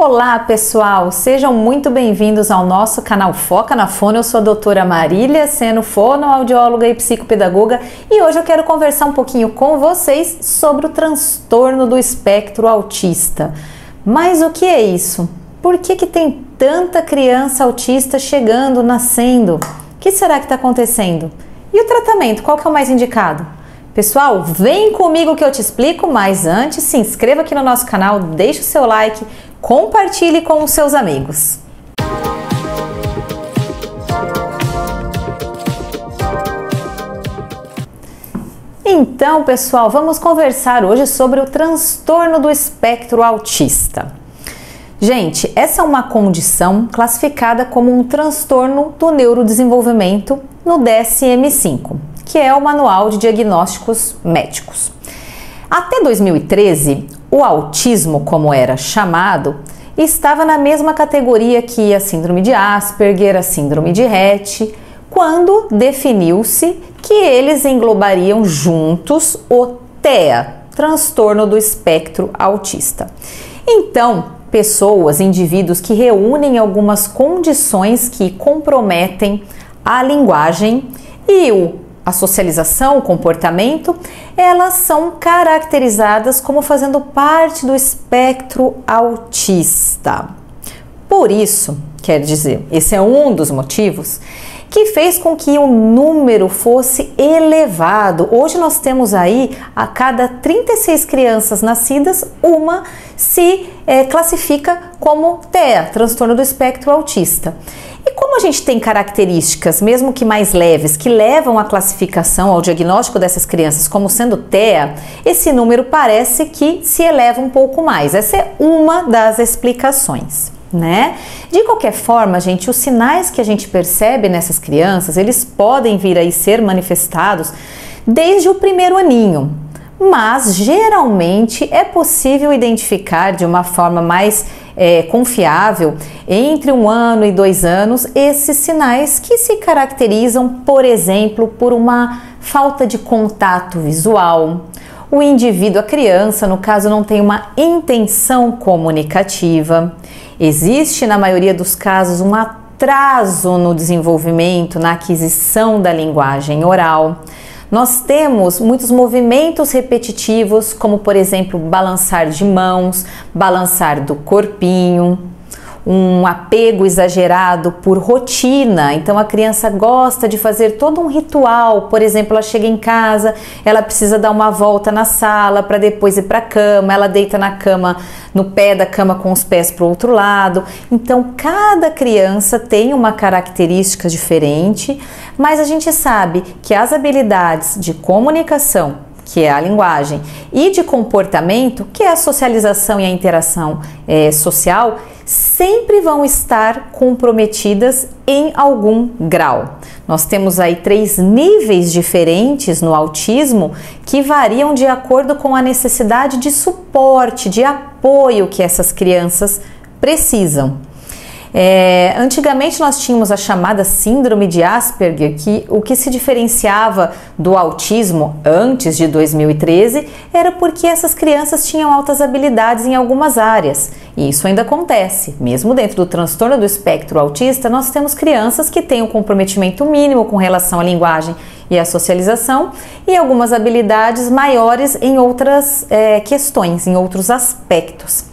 Olá pessoal, sejam muito bem-vindos ao nosso canal Foca na Fono. Eu sou a doutora Marília Seno, fonoaudióloga e psicopedagoga, e hoje eu quero conversar um pouquinho com vocês sobre o transtorno do espectro autista. Mas o que é isso? Por que tem tanta criança autista chegando, nascendo? O que será que está acontecendo? E o tratamento, qual que é o mais indicado? Pessoal, vem comigo que eu te explico, mas antes se inscreva aqui no nosso canal, deixe o seu like, compartilhe com os seus amigos. Então, pessoal, vamos conversar hoje sobre o transtorno do espectro autista. Gente, essa é uma condição classificada como um transtorno do neurodesenvolvimento no DSM-5, que é o Manual de Diagnósticos Médicos. Até 2013, o autismo, como era chamado, estava na mesma categoria que a síndrome de Asperger, a síndrome de Rett, quando definiu-se que eles englobariam juntos o TEA, transtorno do espectro autista. Então, indivíduos que reúnem algumas condições que comprometem a linguagem e a socialização, o comportamento, elas são caracterizadas como fazendo parte do espectro autista. Por isso, quer dizer, esse é um dos motivos que fez com que o número fosse elevado. Hoje nós temos aí, a cada 36 crianças nascidas, uma se classifica como TEA, transtorno do espectro autista. E como a gente tem características, mesmo que mais leves, que levam à classificação, ao diagnóstico dessas crianças como sendo TEA, esse número parece que se eleva um pouco mais. Essa é uma das explicações, né? De qualquer forma, gente, os sinais que a gente percebe nessas crianças, eles podem vir a ser manifestados desde o primeiro aninho, mas geralmente é possível identificar de uma forma mais confiável, entre 1 ano e 2 anos, esses sinais que se caracterizam, por exemplo, por uma falta de contato visual. O indivíduo, a criança, no caso, não tem uma intenção comunicativa. Existe, na maioria dos casos, um atraso no desenvolvimento, na aquisição da linguagem oral. Nós temos muitos movimentos repetitivos, como por exemplo, balançar de mãos, balançar do corpinho, um apego exagerado por rotina. Então a criança gosta de fazer todo um ritual. Por exemplo, ela chega em casa, ela precisa dar uma volta na sala para depois ir para a cama, ela deita na cama, no pé da cama com os pés para o outro lado. Então cada criança tem uma característica diferente, mas a gente sabe que as habilidades de comunicação, que é a linguagem, e de comportamento, que é a socialização e a interação social, sempre vão estar comprometidas em algum grau. Nós temos aí 3 níveis diferentes no autismo que variam de acordo com a necessidade de suporte, de apoio que essas crianças precisam. Antigamente nós tínhamos a chamada síndrome de Asperger, que o que se diferenciava do autismo antes de 2013 era porque essas crianças tinham altas habilidades em algumas áreas, e isso ainda acontece. Mesmo dentro do transtorno do espectro autista, nós temos crianças que têm um comprometimento mínimo com relação à linguagem e à socialização e algumas habilidades maiores em outras questões, em outros aspectos.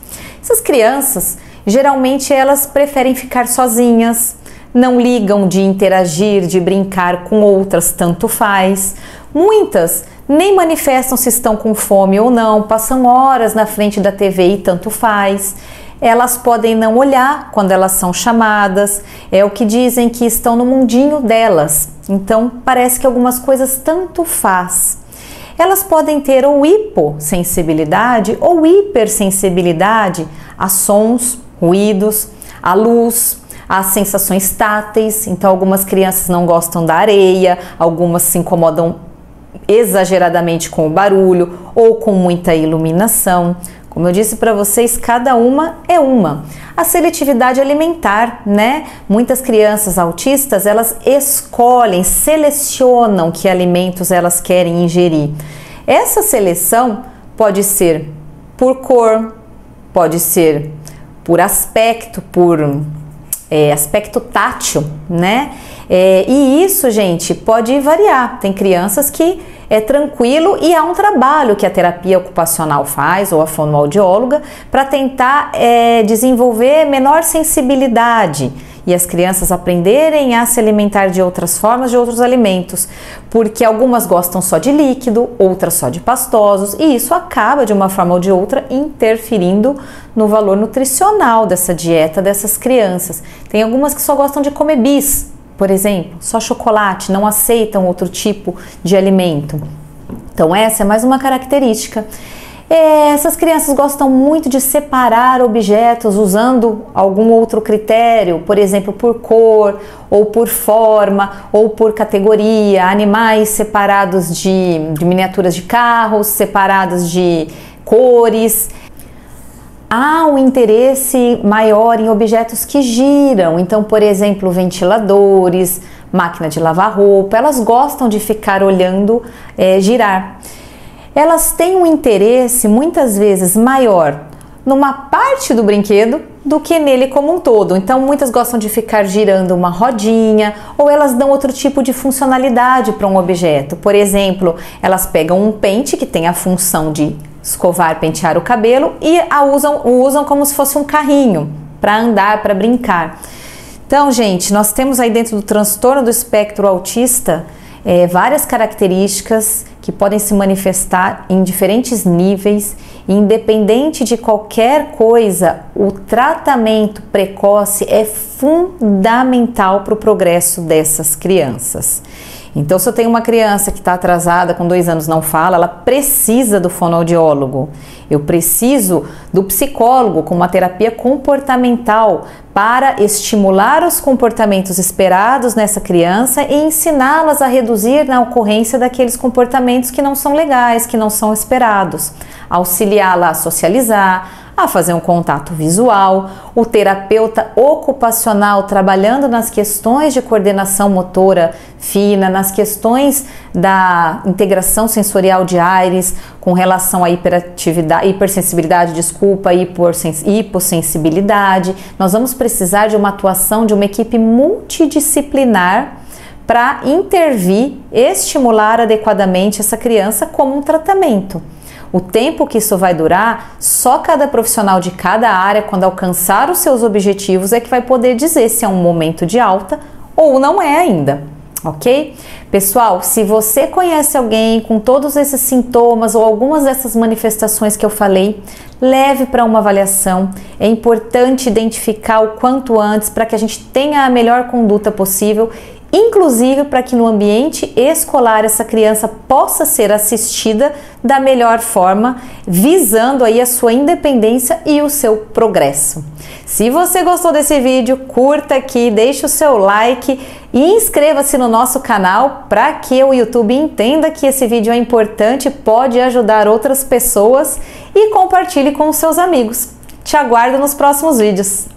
Essas crianças, geralmente elas preferem ficar sozinhas, não ligam de interagir, de brincar com outras, tanto faz. Muitas nem manifestam se estão com fome ou não, passam horas na frente da TV e tanto faz. Elas podem não olhar quando elas são chamadas, é o que dizem que estão no mundinho delas. Então parece que algumas coisas tanto faz. Elas podem ter ou hipossensibilidade ou hipersensibilidade a sons, ruídos, a luz, as sensações táteis. Então algumas crianças não gostam da areia, algumas se incomodam exageradamente com o barulho ou com muita iluminação. Como eu disse para vocês, cada uma é uma. A seletividade alimentar, né? Muitas crianças autistas, elas escolhem, selecionam que alimentos elas querem ingerir. Essa seleção pode ser por cor, pode ser por aspecto, por aspecto tátil, né? E isso, gente, pode variar. Tem crianças que é tranquilo e há um trabalho que a terapia ocupacional faz, ou a fonoaudióloga, para tentar desenvolver menor sensibilidade e as crianças aprenderem a se alimentar de outras formas, de outros alimentos, porque algumas gostam só de líquido, outras só de pastosos, e isso acaba de uma forma ou de outra interferindo no valor nutricional dessa dieta dessas crianças. Tem algumas que só gostam de comer bis, por exemplo, só chocolate, não aceitam outro tipo de alimento. Então essa é mais uma característica. Essas crianças gostam muito de separar objetos usando algum outro critério, por exemplo, por cor, ou por forma, ou por categoria, animais separados de miniaturas de carros, separados de cores. Há um interesse maior em objetos que giram, então, por exemplo, ventiladores, máquina de lavar roupa, elas gostam de ficar olhando girar. Elas têm um interesse muitas vezes maior numa parte do brinquedo do que nele como um todo. Então muitas gostam de ficar girando uma rodinha, ou elas dão outro tipo de funcionalidade para um objeto. Por exemplo, elas pegam um pente que tem a função de escovar, pentear o cabelo e o usam como se fosse um carrinho para andar, para brincar. Então, gente, nós temos aí dentro do transtorno do espectro autista várias características que podem se manifestar em diferentes níveis, independente de qualquer coisa, o tratamento precoce é fundamental para o progresso dessas crianças. Então, se eu tenho uma criança que está atrasada, com 2 anos não fala, ela precisa do fonoaudiólogo. Eu preciso do psicólogo com uma terapia comportamental para estimular os comportamentos esperados nessa criança e ensiná-las a reduzir na ocorrência daqueles comportamentos que não são legais, que não são esperados. Auxiliá-la a socializar, a fazer um contato visual, o terapeuta ocupacional trabalhando nas questões de coordenação motora fina, nas questões da integração sensorial de Aires com relação à hipersensibilidade, hipossensibilidade. Nós vamos precisar de uma atuação de uma equipe multidisciplinar para intervir, estimular adequadamente essa criança como um tratamento. O tempo que isso vai durar, só cada profissional de cada área, quando alcançar os seus objetivos, é que vai poder dizer se é um momento de alta ou não é ainda, ok? Pessoal, se você conhece alguém com todos esses sintomas ou algumas dessas manifestações que eu falei, leve para uma avaliação. É importante identificar o quanto antes para que a gente tenha a melhor conduta possível, inclusive para que no ambiente escolar essa criança possa ser assistida da melhor forma, visando aí a sua independência e o seu progresso. Se você gostou desse vídeo, curta aqui, deixe o seu like e inscreva-se no nosso canal para que o YouTube entenda que esse vídeo é importante, pode ajudar outras pessoas, e compartilhe com os seus amigos. Te aguardo nos próximos vídeos.